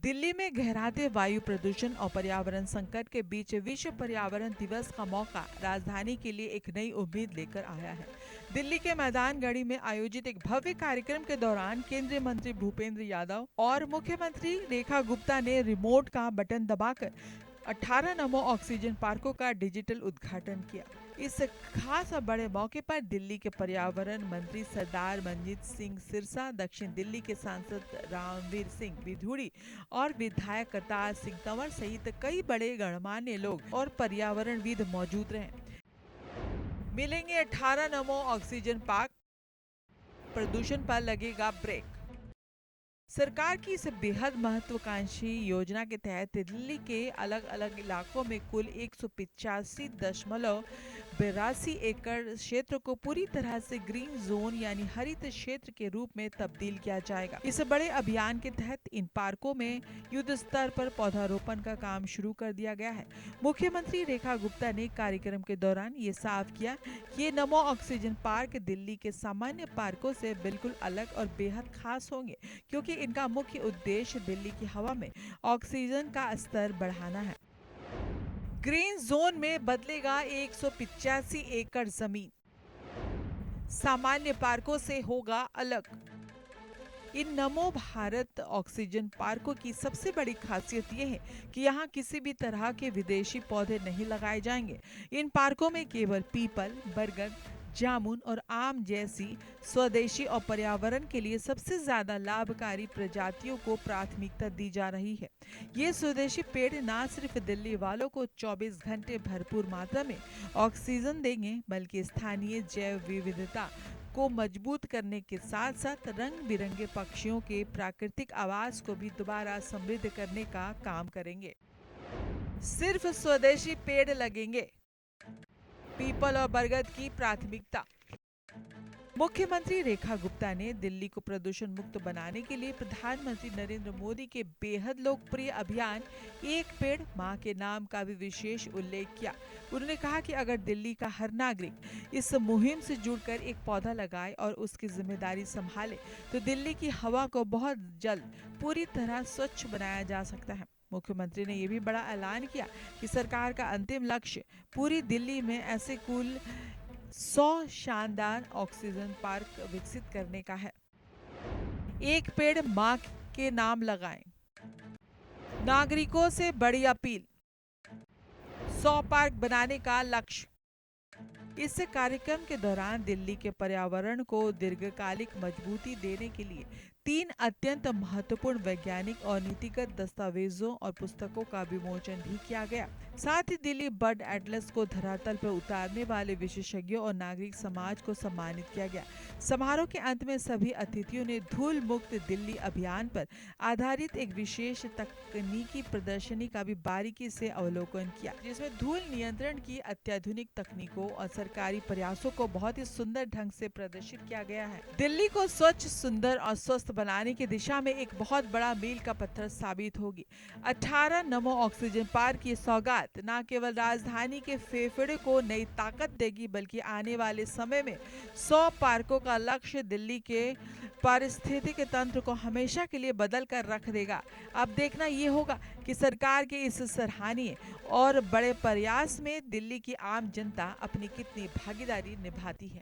दिल्ली में गहराते वायु प्रदूषण और पर्यावरण संकट के बीच विश्व पर्यावरण दिवस का मौका राजधानी के लिए एक नई उम्मीद लेकर आया है। दिल्ली के मैदान गढ़ी में आयोजित एक भव्य कार्यक्रम के दौरान केंद्रीय मंत्री भूपेंद्र यादव और मुख्यमंत्री रेखा गुप्ता ने रिमोट का बटन दबाकर 18 नमो ऑक्सीजन पार्कों का डिजिटल उद्घाटन किया। इस खास और बड़े मौके पर दिल्ली के पर्यावरण मंत्री सरदार मंजीत सिंह सिरसा, दक्षिण दिल्ली के सांसद रामवीर सिंह विधुड़ी और विधायक करतार सिंह तंवर सहित कई बड़े गणमान्य लोग और पर्यावरणविद मौजूद रहे। मिलेंगे 18 नमो ऑक्सीजन पार्क, प्रदूषण पर लगेगा ब्रेक। सरकार की इस बेहद महत्वाकांक्षी योजना के तहत दिल्ली के अलग अलग इलाकों में कुल 185.82 एकड़ क्षेत्र को पूरी तरह से ग्रीन जोन यानी हरित क्षेत्र के रूप में तब्दील किया जाएगा। इस बड़े अभियान के तहत इन पार्कों में युद्ध स्तर पर पौधारोपण का काम शुरू कर दिया गया है। मुख्यमंत्री रेखा गुप्ता ने कार्यक्रम के दौरान ये साफ किया कि ये नमो ऑक्सीजन पार्क दिल्ली के सामान्य पार्कों से बिल्कुल अलग और बेहद खास होंगे, क्योंकि इनका मुख्य उद्देश्य दिल्ली की हवा में ऑक्सीजन का स्तर बढ़ाना है। ग्रीन जोन में बदलेगा 185 एकड़ जमीन, सामान्य पार्कों से होगा अलग। इन नमो भारत ऑक्सीजन पार्कों की सबसे बड़ी खासियत यह है कि यहाँ किसी भी तरह के विदेशी पौधे नहीं लगाए जाएंगे। इन पार्कों में केवल पीपल, बरगद, जामुन और आम जैसी स्वदेशी और पर्यावरण के लिए सबसे ज्यादा लाभकारी प्रजातियों को प्राथमिकता दी जा रही है। ये स्वदेशी पेड़ न सिर्फ दिल्ली वालों को 24 घंटे भरपूर मात्रा में ऑक्सीजन देंगे, बल्कि स्थानीय जैव विविधता को मजबूत करने के साथ साथ रंग बिरंगे पक्षियों के प्राकृतिक आवास को भी दोबारा समृद्ध करने का काम करेंगे। सिर्फ स्वदेशी पेड़ लगेंगे, पीपल और बरगद की प्राथमिकता। मुख्यमंत्री रेखा गुप्ता ने दिल्ली को प्रदूषण मुक्त बनाने के लिए प्रधानमंत्री नरेंद्र मोदी के बेहद लोकप्रिय अभियान एक पेड़ मां के नाम का भी विशेष उल्लेख किया। उन्होंने कहा कि अगर दिल्ली का हर नागरिक इस मुहिम से जुड़कर एक पौधा लगाए और उसकी जिम्मेदारी संभाले तो दिल्ली की हवा को बहुत जल्द पूरी तरह स्वच्छ बनाया जा सकता है। मुख्यमंत्री ने यह भी बड़ा ऐलान किया कि सरकार का अंतिम लक्ष्य पूरी दिल्ली में ऐसे कुल 100 शानदार ऑक्सीजन पार्क विकसित करने का है। एक पेड़ मां के नाम लगाएं। नागरिकों से बड़ी अपील, 100 पार्क बनाने का लक्ष्य। इस कार्यक्रम के दौरान दिल्ली के पर्यावरण को दीर्घकालिक मजबूती देने के लिए 3 अत्यंत महत्वपूर्ण वैज्ञानिक और नीतिगत दस्तावेजों और पुस्तकों का विमोचन भी किया गया। साथ ही दिल्ली बर्ड एटलस को धरातल पर उतारने वाले विशेषज्ञों और नागरिक समाज को सम्मानित किया गया। समारोह के अंत में सभी अतिथियों ने धूल मुक्त दिल्ली अभियान पर आधारित एक विशेष तकनीकी प्रदर्शनी का भी बारीकी से अवलोकन किया, जिसमें धूल नियंत्रण की अत्याधुनिक तकनीकों और सरकारी प्रयासों को बहुत ही सुंदर ढंग से प्रदर्शित किया गया है। दिल्ली को स्वच्छ, सुंदर और स्वस्थ बनाने की दिशा में एक बहुत बड़ा मील का पत्थर साबित होगी। 18 नमो ऑक्सीजन पार्क की सौगात न केवल राजधानी के फेफड़े को नई ताकत देगी, बल्कि आने वाले समय में 100 पार्कों का लक्ष्य दिल्ली के पारिस्थितिक तंत्र को हमेशा के लिए बदल कर रख देगा। अब देखना ये होगा कि सरकार के इस सराहनीय और बड़े प्रयास में दिल्ली की आम जनता अपनी कितनी भागीदारी निभाती है।